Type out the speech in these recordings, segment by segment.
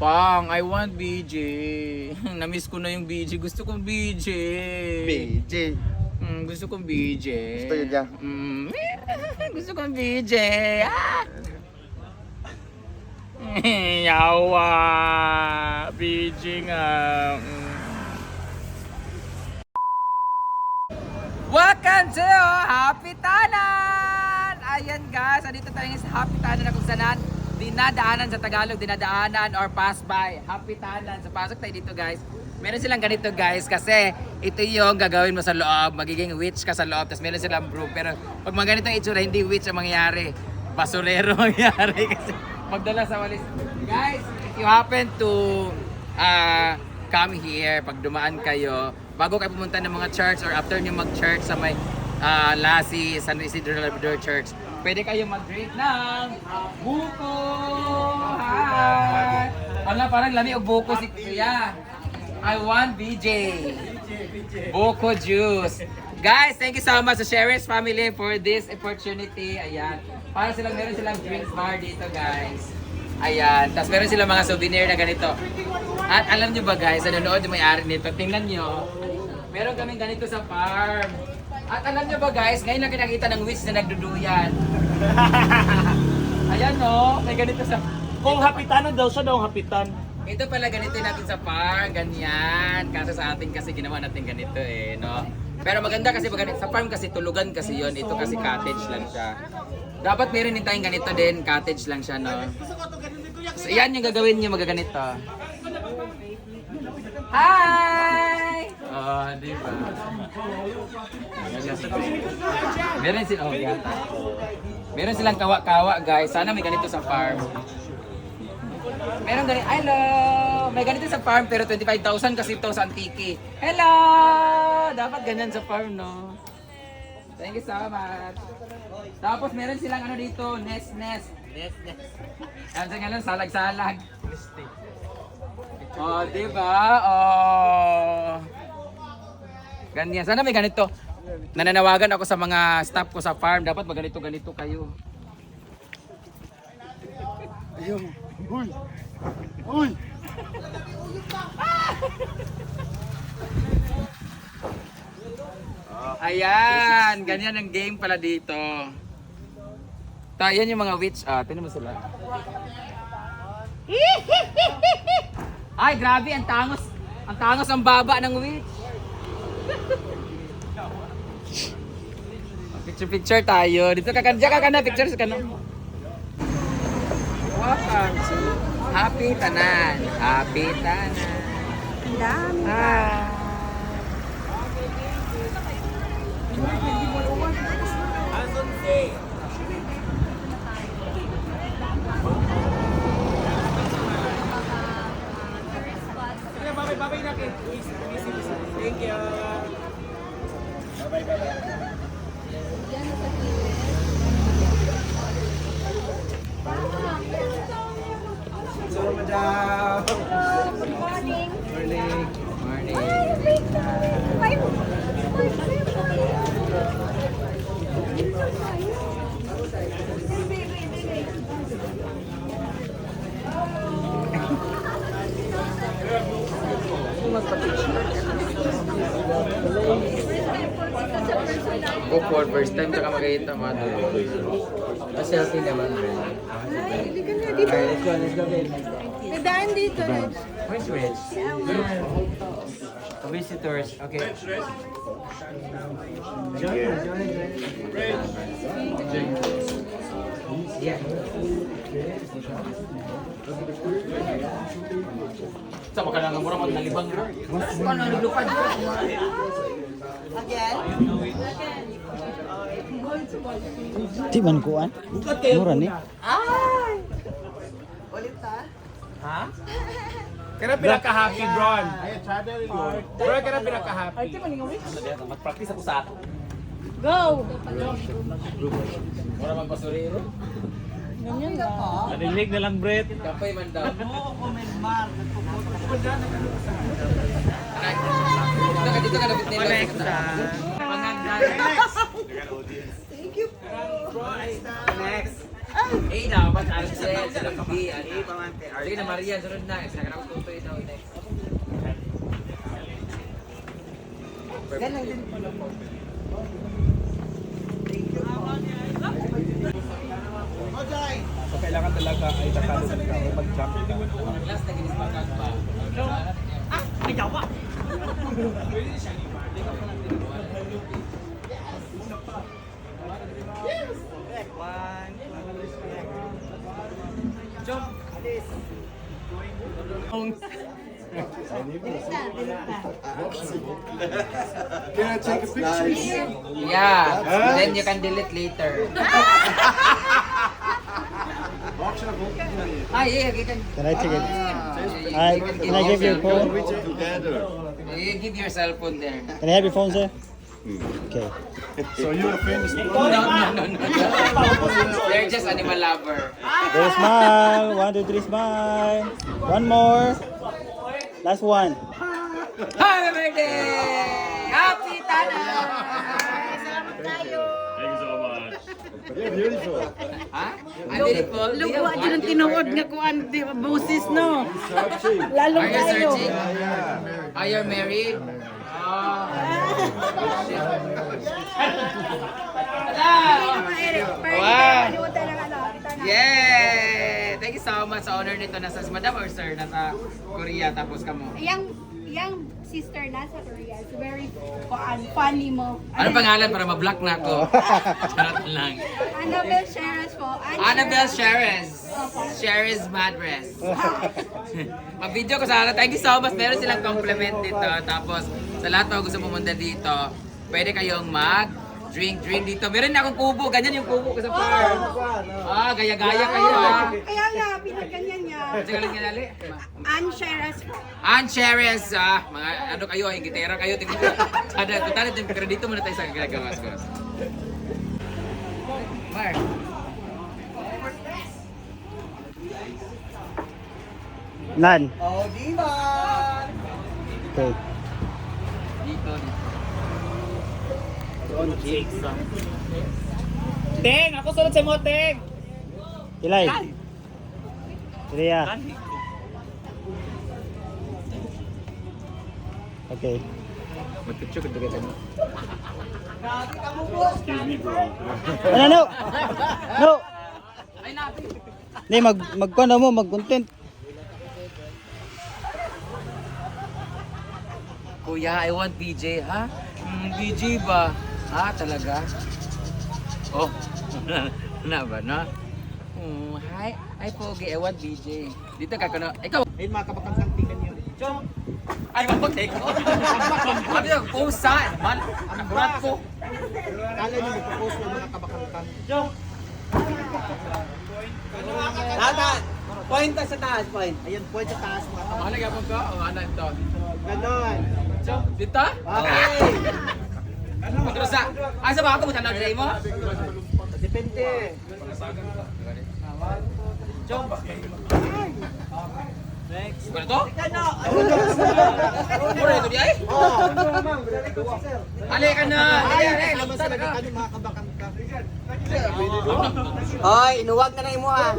Pang, I want BJ. Namiss ko na yung BJ. Gusto kong BJ. BJ. Gusto kong BJ. Gusto yun niya? Gusto kong BJ. Ah! Yawa. BJ nga. Welcome to Happy Tanan! Ayan guys, andito tayo sa Happy Tanan na kung saan dinadaanan sa Tagalog, dinadaanan or pass by. Happy Tanan. So pasok tayo dito guys. Meron silang ganito guys kasi ito yung gagawin mo sa loob. Magiging witch ka sa loob. Tapos meron silang broom. Pero pag mga ganitong itsura, hindi witch ang mangyayari. Basurero mangyayari kasi magdala sa walis. Guys, if you happen to come here, pag dumaan kayo, bago kayo pumunta ng mga church or after nyo mag-church sa may Lassie, San Isidro Labrador Church, pwede kayo mag-drink ng buko! Hi! Wala, parang lami o buko si Kuya. I want BJ. Buko juice. Guys, thank you so much sa Sherry's family for this opportunity. Ayan. Para silang meron silang drinks bar dito, guys. Ayan. Tapos meron silang mga souvenir na ganito. At alam nyo ba guys, nanonood yung may-ari nito. Tingnan nyo. Meron kaming ganito sa farm. At alam nyo ba guys, ngayon lang kinakita ng witch na nagduduyan. Ayan no, may ganito sa... Kung hapitanan daw siya daw hapitan. Ito pala ganito natin sa farm, ganyan. Kaso sa atin kasi ginawa natin ganito eh, no? Pero maganda kasi sa farm kasi tulugan kasi yon. Ito kasi cottage lang siya. Dapat meron din tayong ganito din, cottage lang siya, no? So yan yung gagawin niyo, magaganito. Hi! Oh, di ba? Meron silang, oh, yata. Meron silang kawa-kawa, guys. Sana may ganito sa farm. Meron ganito, hello! May ganito sa farm pero 25,000 kasi ito sa Antique. Hello! Dapat ganyan sa farm, no? Thank you so much. Tapos meron silang ano dito, nest. Ano sa ngayon, salag-salag. Oh, di ba? Oh. Ganyan. Sana may ganito. Nananawagan ako sa mga staff ko sa farm. Dapat maganito-ganito kayo. Ayun. Uy! Uy! Ayan. Ganyan ang game pala dito. Ayan yung mga witch. Tignan mo sila. Ay, grabe. Ang tangos. Ang tangos ang baba ng witch. Picture tayo. Dito ka na. Picture ka na. Welcome to Happy Tanan. Happy Tanan. Ang dami. Thank you. Madam! Good morning. Morning! Morning. Go for first time saka magkita mo ito. Kasi healthy naman. Let's go, babe. May daan dito. Where's Rich? Visitors. Okay. Yeah. Sa baka lang mura mag nalibang na. Ano naglupad? Again? Di man kuan. Mura ni. Ay! Ulit ha? Ha? Kaya pinaka-happy, Bron. Bro, kaya pinaka-happy. Ay, di mo witch? Mag-practice ako sa ato. Go! Mura magpasurero. Ganyan na. Nadilig na lang, Brett. Kapay man daw. Dito ka dapat nila. Next, Thank you po. Next. Eh, dapat Arcel, sila Kabi, sige na Maria, sunod na. Isa ka na tutoy daw. Ganun din. So, kailangan talaga ay tatalon ka o mag-jump ka. Last na ginis bagag pa. Can I take a picture? Yeah, then you can delete later. Ah, yeah, you can. Can I take it? You Can I give you a phone? You give your cell phone there. Can I have your phone, sir? Okay. So you're a famous No. They're just animal lover. There's smile. 1, 2, 3, smile. One more. Last one. Happy birthday! Happy Tana! They're beautiful. Ha? Ang beautiful. Luwa dyan ang tinuod nga kuan, di ba, busis, no? Lalong Are you tayo. searching? Are you married? Oh. Wow! Yay! Thank you so much sa honor nito. Nasa madam or sir? Nasa Korea tapos kamo. Yang sister na sa Korea. It's very funny mo. Ano pangalan para ma-block na ako? Charot lang. Annabelle Sheres po. Annabelle Sheres. Sheres Madres. Mag-video ko sana. Thank you so much. Meron silang compliment dito. Tapos sa lahat ng gusto pumunta dito, pwede kayong drink dito. Meron na akong kubo. Ganyan yung kubo ko sa farm. Ah, gaya-gaya kayo ah. Kaya nga, pinagganyan niya. Sige lang yan, Ali. Ann Sheres po. Ann Sheres, mga ano kayo, gitera kayo. Tingnan ko. Total, pero dito muna tayo sa gagawas ko. Mark. None. Oh, di ba? Okay. Dito. Teng, ako sunod sa mo, Teng. Ilay. Ria. Okay. Mag-picture ka dito. No, no. No. Ay, natin. Hindi, mag-ano mo, mag-content. Kuya, I want BJ, ha? BJ ba? Ha, talaga? Oh, na ba, no? Hi, Pogi, I want BJ. Dito ka na. Ikaw! Ayun mga kapakang tingnan niyo. Chong! Ay, mag-take ko! Sabi ko, kung saan? Man, nakurat ko. Kala niyo may propose ng mga kabakang. Chong! Tata, point sa taas, point. Ayan, point sa taas mga kabakang. Ano gabon ko? O, ano ito? Ganon. Dito? Okay. Pagkrusa. Ay, sa ba ako? Mutanaw dito mo? Depende. Siguro to? Puro ito di ay? Ali ka na! Ali, lamutan ka! Ano mga kabakang ka? Oy, inuwag na na imo ha.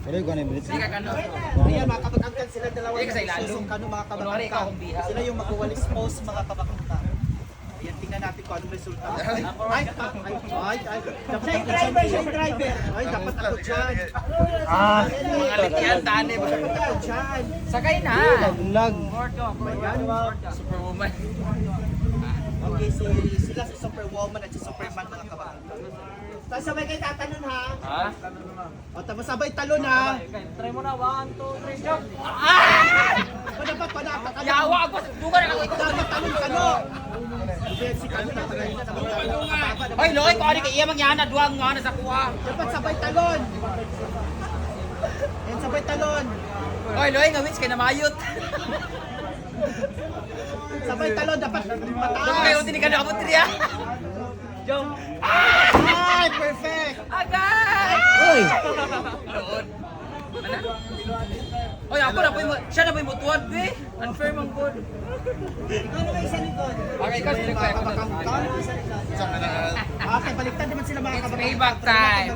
Pwede ko na yung Sige ka no. Ayan mga kabakang ka sila dalawa. Hindi ka sa ilalo. Susong kano mga Kunwari kabakang ikaw ka. kung biha. Sila yung mag-walis pose mga kabakang ka. Ayan, tingnan natin kung anong resulta. Ay. Dapat ako dyan. Ay, dapat ako dyan. Mga litian, tane ba? Dapat ako dyan. Sakay na! Lag. Superwoman. Okay, sila si Superwoman at si Superman mga kabakang ka. Tapos sabay kayo tatanong ha. Ha? O tapos sabay talon ha. Try mo na, 1, 2, 3, jump. O dapat pa dapat ano. Yawa ako! Dugan ako ito! Dapat talon kano. Si kano tatanong na sabay talon. Hoy, Loy! Kung ano kay iya mangyana, duwang nga na sa kuha. Dapat sabay talon. Ayan, sabay talon. Hoy, Loy! Ngawins kay namayot. Sabay talon, dapat Doon mataas. kayo, tinigan ako triya. Ay, perfect. Agad! Uy! Doon. Ano? Hoy, ako na po yung... Siya na po yung mutuan, be. Unfair mang good. Okay, ikaw sila kaya. Kabakang ka. Okay, baliktad naman sila mga It's kabakang. payback time.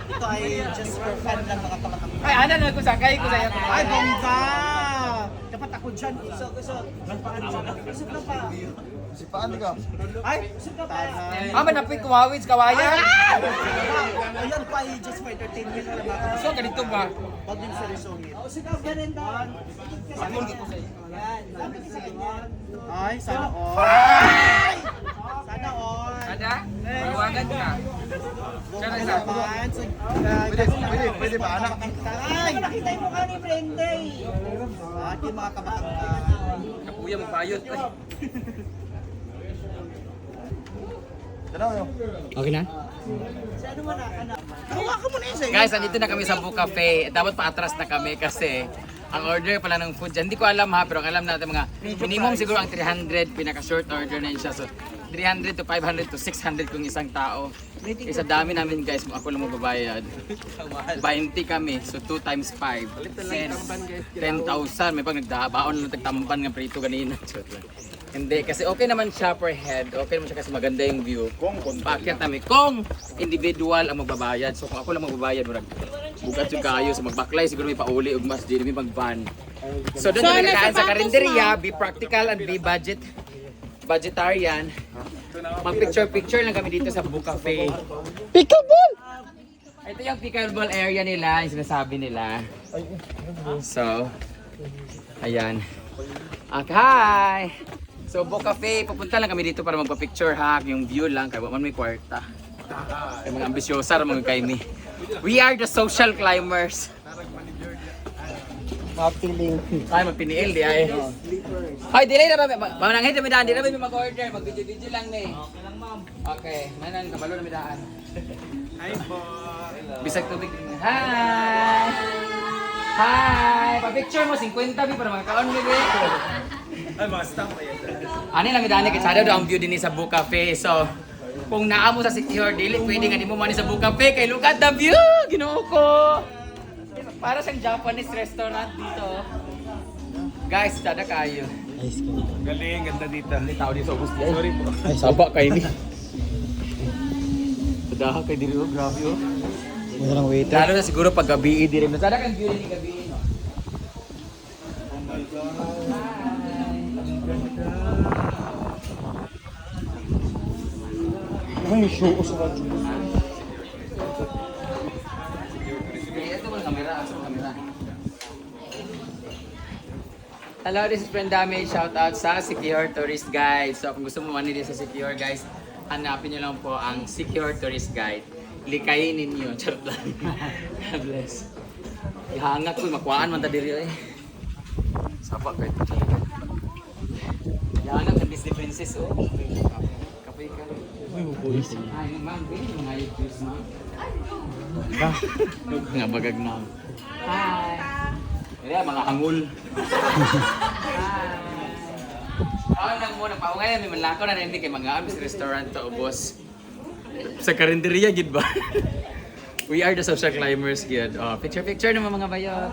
Ito ay just for fun lang mga kabakang. Ay, ano na ko sakay ko sa'yo. Ay, bongga! Dapat ako dyan. Usog. Usog na pa. Si paano ka? Ay, usog na pa. Ah, manapit ko hawid kawayan. Ayun pa ay just for entertainment lang mga kabakang. So, ganito ba? Huwag din seryosohin. Usog na ganenda. Ay, sana all. Sana all. Ada? Tawagan ka. Sana isa. Pwede ba anak? Ay, nakita mo ka ni Brenda. Ate mga kabakang. Kapuya mo payot. Tanaw nyo. Okay na? Guys, andito na kami sa Book Cafe. Dapat paatras na kami kasi ang order pala ng food dyan. Hindi ko alam ha, pero ang alam natin mga minimum siguro ang 300, pinaka short order na yun siya. So 300 to 500 to 600 kung isang tao. Isa dami namin guys, ako lang magbabayad. 20 kami, so 2 times 5. 10,000. May pag nagdabaon lang tagtamban ng prito ganina. Hindi, kasi okay naman siya per head. Okay naman siya kasi maganda yung view. Paakyat namin. Kung individual ang magbabayad. So kung ako lang magbabayad, bugat yung kayo. So magbaklay, siguro may pauli o mas di may mag-van. So doon kami nakakaan sa karinderya. Be practical and be budgetarian. Mag-picture lang kami dito sa Book Cafe. Pickleball! Ito yung pickleball area nila, yung sinasabi nila. So, ayan. Okay. So, Book Cafe, pupunta lang kami dito para magpa-picture ha. Yung view lang, kaya man may kwarta. Kaya mga ambisyosa mga kaimi. We are the social climbers. Mapiling. Ay, magpiniil di ay. Ay, delay na ba? Mananghit na midaan, di na ba may mag-order? Mag-video-video lang ni. Okay, manan, kabalo na midaan. Hi po. Bisag tubig. Hi! Hi! Pa-picture mo, 50 bi para makakaon mo bi. Ay, mga staff pa yan. Ano lang midaan kay sada daw ang view din sa Book Cafe. So, kung naamo sa secure dili, pwede nga di mo mani sa Book Cafe kay look at the view. Ginoo ko. Para sa Japanese restaurant dito. Guys, tada kayo. Galing, ganda dito. Hindi tao dito sa Augusti. Sorry po. Ay, saba kayo ni. Tada kay diri oh, grabe oh. Muna lang waiter. Lalo na siguro pag gabi diri. Tada kang view ni gabi no. Ay, show ko sa radyo. Ito mo kamera, asa kamera. Hello, this is Brenda May. Shout out sa Secure Tourist Guide. So kung gusto mo manili sa Secure guys, hanapin nyo lang po ang Secure Tourist Guide. Likayin ninyo. Charot lang. God bless. Ihangat ko, makuhaan man ta diri eh. Sapa kayo. Ihangat sa Disney Princess oh. Kapay ka. Ay, ma'am, pwede mga juice, ma'am. Nga bagag na. Hi! Kaya mga hangul. Hi! Kaon lang muna. Paungay, may manlako na hindi kay mga ambis restaurant to, boss. Sa karinderya, gid ba? We are the social climbers, gid. Oh, picture naman mga bayot.